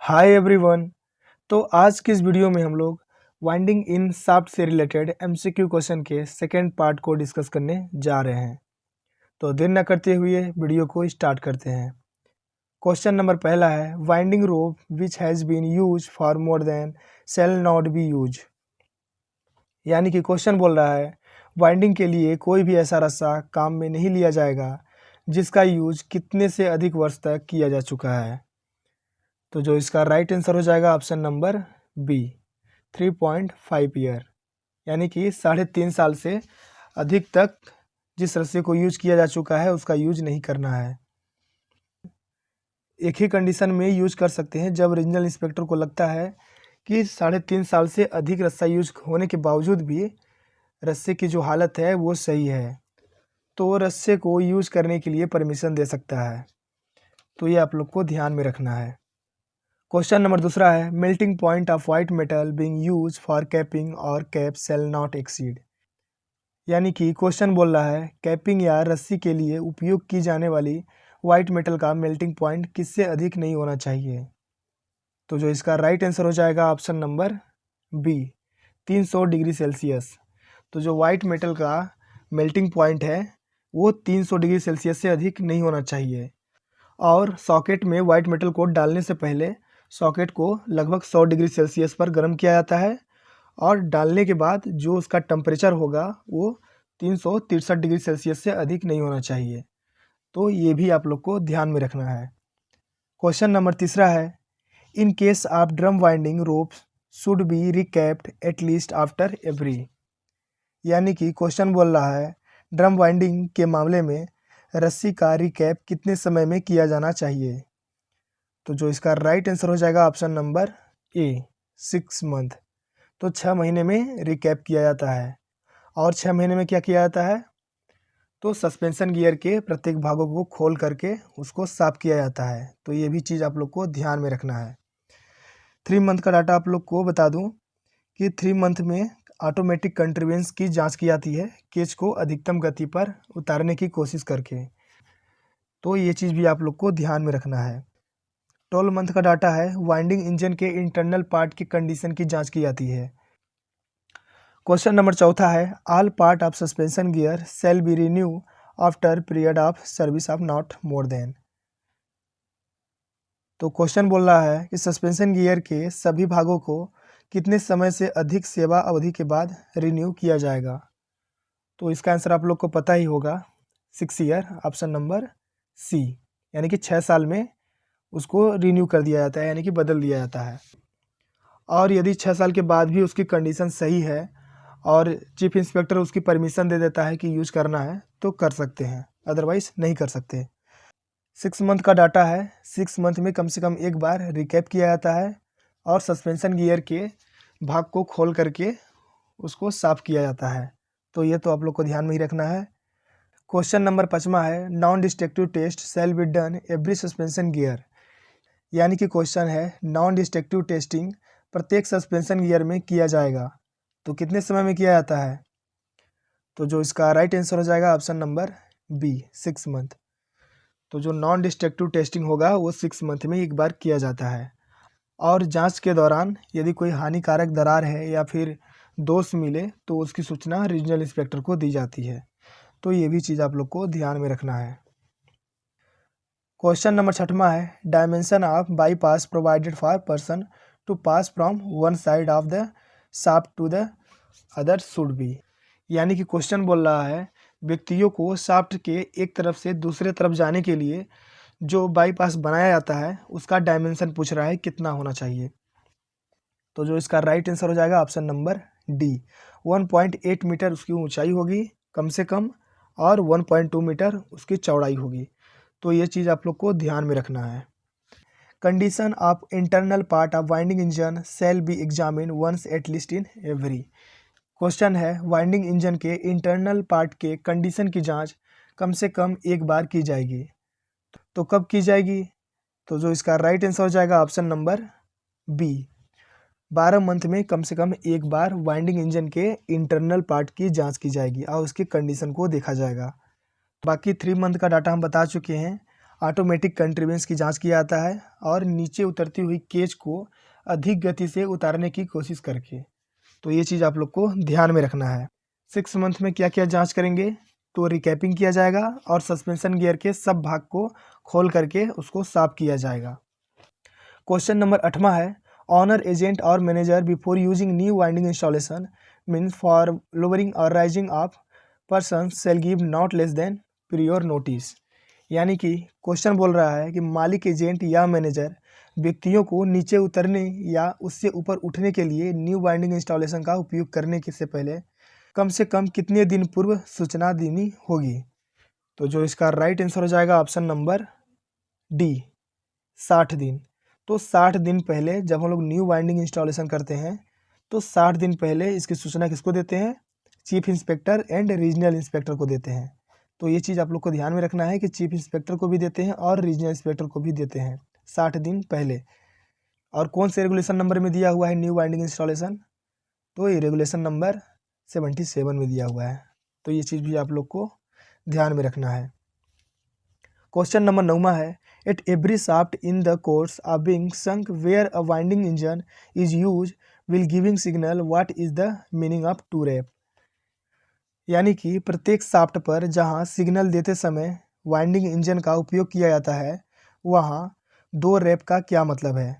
Hi everyone. तो आज की इस वीडियो में हम लोग वाइंडिंग इन शाफ्ट से रिलेटेड एमसीक्यू क्वेश्चन के सेकेंड पार्ट को डिस्कस करने जा रहे हैं। तो देर न करते हुए वीडियो को स्टार्ट करते हैं। क्वेश्चन नंबर पहला है, winding rope which has been use for more than shall not be use. यानी कि क्वेश्चन बोल रहा है वाइंडिंग के लिए कोई भी ऐसा रस्सा काम में नहीं लिया जाएगा जिसका यूज कितने से अधिक वर्ष तक किया जा चुका है। तो जो इसका राइट आंसर हो जाएगा ऑप्शन नंबर बी, 3.5 ईयर। यानी कि 3.5 साल से अधिक तक जिस रस्से को यूज किया जा चुका है उसका यूज नहीं करना है। एक ही कंडीशन में यूज कर सकते हैं जब रीजनल इंस्पेक्टर को लगता है कि 3.5 साल से अधिक रस्सा यूज होने के बावजूद भी रस्से की जो हालत है वो सही है, तो रस्से को यूज करने के लिए परमिशन दे सकता है। तो ये आप लोग को ध्यान में रखना है। क्वेश्चन नंबर दूसरा है, melting point of white metal being use for capping और कैप शैल नॉट एक्सीड। यानी कि क्वेश्चन बोल रहा है कैपिंग या रस्सी के लिए उपयोग की जाने वाली वाइट मेटल का मेल्टिंग पॉइंट किससे अधिक नहीं होना चाहिए। तो जो इसका राइट आंसर हो जाएगा option number b, 300 degree Celsius. तो जो वाइट मेटल का मेल्टिंग पॉइंट है वो 300 डिग्री सेल्सियस से अधिक नहीं होना चाहिए। और सॉकेट में वाइट मेटल को डालने से पहले सॉकेट को लगभग 100 डिग्री सेल्सियस पर गर्म किया जाता है और डालने के बाद जो उसका टेम्परेचर होगा वो 363 डिग्री सेल्सियस से अधिक नहीं होना चाहिए। तो ये भी आप लोग को ध्यान में रखना है। क्वेश्चन नंबर तीसरा है, in case of drum winding ropes should be recapped at least after every. यानी कि क्वेश्चन बोल रहा है ड्रम वाइंडिंग के मामले में रस्सी का रिकैप कितने समय में किया जाना चाहिए। तो जो इसका राइट आंसर हो जाएगा ऑप्शन नंबर ए, 6 मंथ। तो 6 महीने में रिकैप किया जाता है। और 6 महीने में क्या किया जाता है, तो सस्पेंशन गियर के प्रत्येक भागों को खोल करके उसको साफ किया जाता है। तो ये भी चीज़ आप लोग को ध्यान में रखना है। 3 मंथ का डाटा आप लोग को बता दूं कि 3 मंथ में ऑटोमेटिक कंट्रीवेंस की जांच की जाती है केज को अधिकतम गति पर उतारने की कोशिश करके। तो ये चीज़ भी आप लोग को ध्यान में रखना है। 12 मंथ का डाटा है, वाइंडिंग इंजन के इंटरनल पार्ट की कंडीशन की जांच की जाती है। क्वेश्चन नंबर चौथा है, all part of suspension gear shall be renew after period of service of not more than. तो क्वेश्चन बोल रहा है कि सस्पेंशन गियर के सभी भागों को कितने समय से अधिक सेवा अवधि के बाद रिन्यू किया जाएगा। तो इसका आंसर आप लोग को पता ही होगा, 6 ईयर, ऑप्शन नंबर सी। यानी कि 6 साल में उसको रिन्यू कर दिया जाता है, यानी कि बदल दिया जाता है। और यदि 6 साल के बाद भी उसकी कंडीशन सही है और चीफ इंस्पेक्टर उसकी परमिशन दे देता है कि यूज करना है तो कर सकते हैं, अदरवाइज नहीं कर सकते। 6 मंथ का डाटा है, 6 मंथ में कम से कम एक बार रिकैप किया जाता है और सस्पेंशन गियर के भाग को खोल करके उसको साफ किया जाता है। तो ये तो आप लोग को ध्यान में ही रखना है। क्वेश्चन नंबर 5वां है, non destructive test shall be done every suspension gear. यानी कि क्वेश्चन है नॉन डिस्ट्रक्टिव टेस्टिंग प्रत्येक सस्पेंशन गियर में किया जाएगा, तो कितने समय में किया जाता है। तो जो इसका राइट आंसर हो जाएगा ऑप्शन नंबर बी, 6 मंथ। तो जो नॉन डिस्ट्रक्टिव टेस्टिंग होगा वो 6 मंथ में एक बार किया जाता है। और जांच के दौरान यदि कोई हानिकारक दरार है या फिर दोष मिले तो उसकी सूचना रीजनल इंस्पेक्टर को दी जाती है। तो ये भी चीज़ आप लोग को ध्यान में रखना है। क्वेश्चन नंबर 6वां है, dimension of bypass provided for person to pass from one side of the shaft to the other should be. यानी कि क्वेश्चन बोल रहा है व्यक्तियों को शाफ्ट के एक तरफ से दूसरे तरफ जाने के लिए जो बाईपास बनाया जाता है उसका डायमेंशन पूछ रहा है कितना होना चाहिए। तो जो इसका राइट आंसर हो जाएगा ऑप्शन नंबर डी, 1.8 मीटर उसकी ऊंचाई होगी कम से कम और 1.2 मीटर उसकी चौड़ाई होगी। तो ये चीज़ आप लोग को ध्यान में रखना है। Condition of internal part of winding engine shall be examine once at least in every. Question है वाइंडिंग इंजन के इंटरनल पार्ट के कंडीशन की जांच कम से कम एक बार की जाएगी। तो कब की जाएगी। तो जो इसका राइट आंसर हो जाएगा ऑप्शन नंबर बी, 12 मंथ में कम से कम एक बार वाइंडिंग इंजन के इंटरनल पार्ट की जांच की जाएगी और उसकी कंडीशन को देखा जाएगा। बाकी 3 मंथ का डाटा हम बता चुके हैं ऑटोमेटिक कंट्रीवेंस की जांच किया जाता है और नीचे उतरती हुई केज को अधिक गति से उतारने की कोशिश करके। तो ये चीज़ आप लोग को ध्यान में रखना है। 6 मंथ में क्या क्या जांच करेंगे, तो रिकैपिंग किया जाएगा और सस्पेंशन गियर के सब भाग को खोल करके उसको साफ किया जाएगा। क्वेश्चन नंबर 8वां है, owner agent or manager before using new winding installation means for lowering or raising of person shall give not less than prior notice. यानी कि क्वेश्चन बोल रहा है कि मालिक, एजेंट या मैनेजर व्यक्तियों को नीचे उतरने या उससे ऊपर उठने के लिए न्यू वाइंडिंग इंस्टॉलेशन का उपयोग करने के से पहले कम से कम कितने दिन पूर्व सूचना देनी होगी। तो जो इसका राइट आंसर हो जाएगा ऑप्शन नंबर डी, 60 दिन। तो 60 दिन पहले जब हम लोग न्यू वाइंडिंग इंस्टॉलेशन करते हैं तो 60 दिन पहले इसकी सूचना किसको देते हैं, chief inspector and regional inspector को देते हैं। तो ये चीज़ आप लोग को ध्यान में रखना है कि चीफ इंस्पेक्टर को भी देते हैं और रीजनल इंस्पेक्टर को भी देते हैं 60 दिन पहले। और कौन से रेगुलेशन नंबर में दिया हुआ है न्यू वाइंडिंग इंस्टॉलेशन, तो ये रेगुलेशन नंबर 77 में दिया हुआ है। तो ये चीज़ भी आप लोग को ध्यान में रखना है। क्वेश्चन नंबर 9वां है, at every shaft in the course of being sunk where a winding engine is use will giving signal what is the meaning of to wrap. यानी कि प्रत्येक शाफ्ट पर जहां सिग्नल देते समय वाइंडिंग इंजन का उपयोग किया जाता है वहां 2 रैप का क्या मतलब है।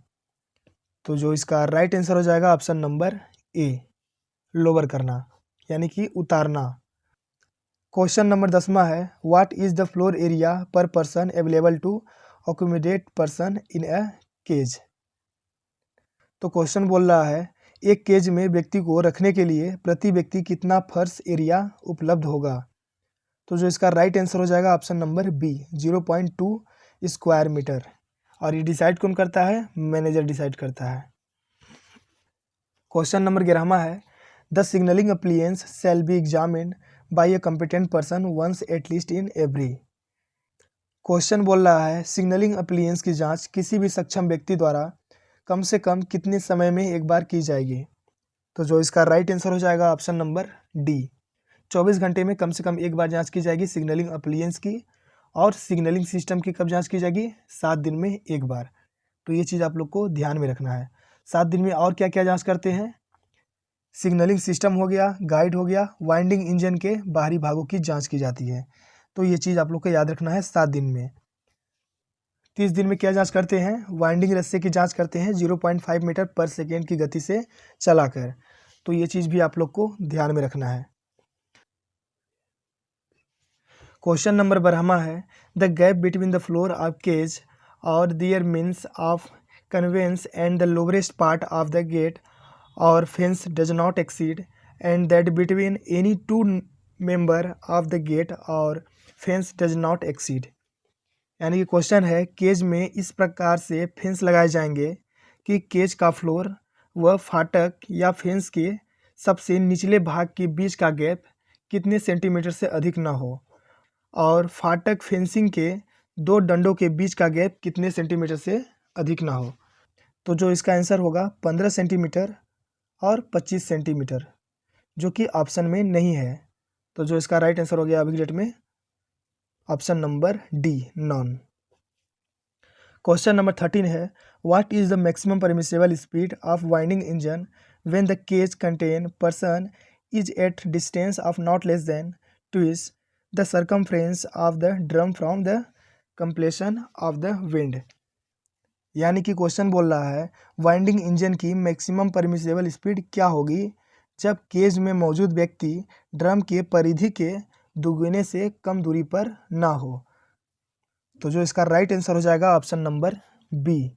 तो जो इसका राइट आंसर हो जाएगा ऑप्शन नंबर ए, लोअर करना यानी कि उतारना। क्वेश्चन नंबर 10वां है, what is the floor area per person available to accommodate person in a cage. तो क्वेश्चन बोल रहा है एक केज में व्यक्ति को रखने के लिए प्रति व्यक्ति कितना फर्श एरिया उपलब्ध होगा। तो जो इसका राइट आंसर हो जाएगा option number b, 0.2 square metre. और ये डिसाइड कौन करता है, मैनेजर डिसाइड करता है। क्वेश्चन नंबर 11वां है, the signalling appliance shall be examined by a competent person once at least in every. Question बोल रहा है सिग्नलिंग अप्लायंस की जांच किसी भी सक्षम व्यक्ति द्वारा कम से कम कितने समय में एक बार की जाएगी। तो जो इसका राइट आंसर हो जाएगा ऑप्शन नंबर डी, 24 घंटे में कम से कम एक बार जांच की जाएगी सिग्नलिंग अप्लायंस की। और सिग्नलिंग सिस्टम की कब जांच की जाएगी, 7 दिन में एक बार। तो ये चीज़ आप लोग को ध्यान में रखना है। 7 दिन में और क्या क्या जांच करते हैं, सिग्नलिंग सिस्टम हो गया, गाइड हो गया, वाइंडिंग इंजन के बाहरी भागों की जांच की जाती है। तो ये चीज़ आप लोग को याद रखना है 7 दिन में। 30 दिन में क्या जांच करते हैं, वाइंडिंग रस्से की जांच करते हैं 0.5 मीटर पर सेकेंड की गति से चलाकर। तो ये चीज़ भी आप लोग को ध्यान में रखना है। क्वेश्चन नंबर 12वां है, the gap between the floor of cage or their means of conveyance and the lowest part of the gate or fence does not exceed and that between any 2 member of the gate or fence does not exceed. यानी कि question है cage में इस प्रकार से fence लगाए जाएंगे कि केज का फ्लोर व फाटक या फेंस के सबसे निचले भाग के बीच का गैप कितने सेंटीमीटर से अधिक ना हो और फाटक फेंसिंग के 2 डंडों के बीच का गैप कितने सेंटीमीटर से अधिक ना हो। तो जो इसका आंसर होगा 15 सेंटीमीटर और 25 सेंटीमीटर, जो कि ऑप्शन में नहीं है। तो जो इसका राइट आंसर हो गया अभी के डेट में option number D, none. Question number 13 है, what is the maximum permissible speed of winding engine when the cage contain person is at distance of not less than twice the circumference of the drum from the completion of the wind. यानी कि question बोल रहा है winding engine की maximum permissible speed क्या होगी जब cage में मौजूद व्यक्ति ड्रम के परिधि के दुगुने से कम दूरी पर ना हो। तो जो इसका राइट आंसर हो जाएगा option number B,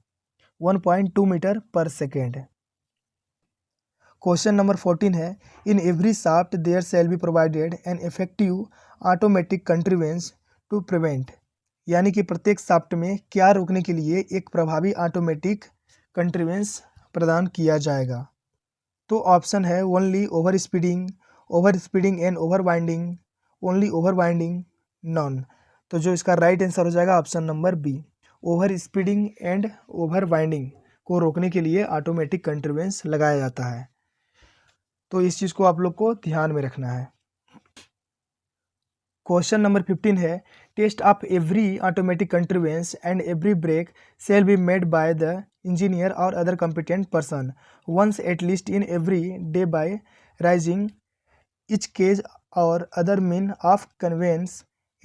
1.2 metre per second. Question number 14 है, in every shaft there shall be provided an effective automatic contrivance to prevent. यानी कि प्रत्येक शाफ्ट में क्या रोकने के लिए एक प्रभावी ऑटोमेटिक कंट्रीवेंस प्रदान किया जाएगा। तो ऑप्शन है only over speeding and over winding, only over winding, none. तो जो इसका राइट आंसर हो जाएगा option number b, over speeding and over winding को रोकने के लिए ऑटोमेटिक कंट्रीवेंस लगाया जाता है। तो इस चीज़ को आप लोग को ध्यान में रखना है। क्वेश्चन नंबर 15 है, test of every automatic contrivance and every brake shall be made by the engineer or other competent person once at least in every day by raising each cage or other mean of conveyance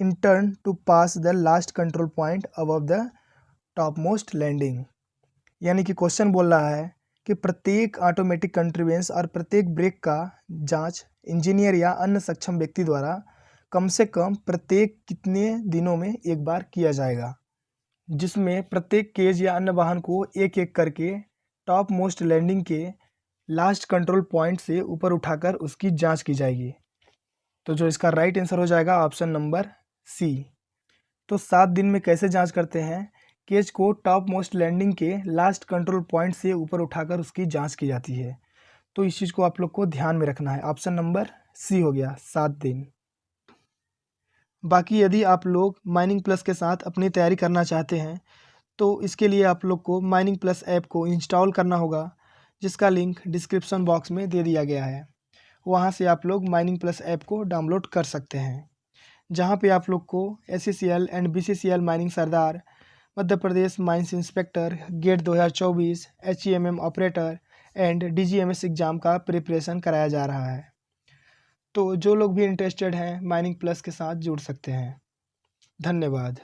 in turn to pass the last control point above the topmost landing। यानी कि question बोल रहा है कि प्रत्येक automatic कंट्रीवेंस और प्रत्येक break का जांच इंजीनियर या अन्य सक्षम व्यक्ति द्वारा कम से कम प्रत्येक कितने दिनों में एक बार किया जाएगा, जिसमें प्रत्येक केज या अन्य वाहन को एक एक करके टॉप मोस्ट लैंडिंग के लास्ट कंट्रोल पॉइंट से ऊपर उठाकर उसकी जांच की जाएगी। तो जो इसका राइट आंसर हो जाएगा ऑप्शन नंबर सी। तो 7 दिन में कैसे जांच करते हैं? केज को टॉप मोस्ट लैंडिंग के लास्ट कंट्रोल पॉइंट से ऊपर उठाकर उसकी जांच की जाती है। तो इस चीज़ को आप लोग को ध्यान में रखना है। ऑप्शन नंबर सी हो गया 7 दिन। बाकी यदि आप लोग माइनिंग प्लस के साथ अपनी तैयारी करना चाहते हैं तो इसके लिए आप लोग को माइनिंग प्लस ऐप को इंस्टॉल करना होगा, जिसका लिंक डिस्क्रिप्शन बॉक्स में दे दिया गया है। वहां से आप लोग माइनिंग प्लस ऐप को डाउनलोड कर सकते हैं, जहां पे आप लोग को SCCL and BCCL mining sardar, Madhya Pradesh mines inspector, GATE 2024, HEMM operator and DGMS exam का प्रिपरेशन कराया जा रहा है। तो जो लोग भी इंटरेस्टेड हैं माइनिंग प्लस के साथ जुड़ सकते हैं। धन्यवाद।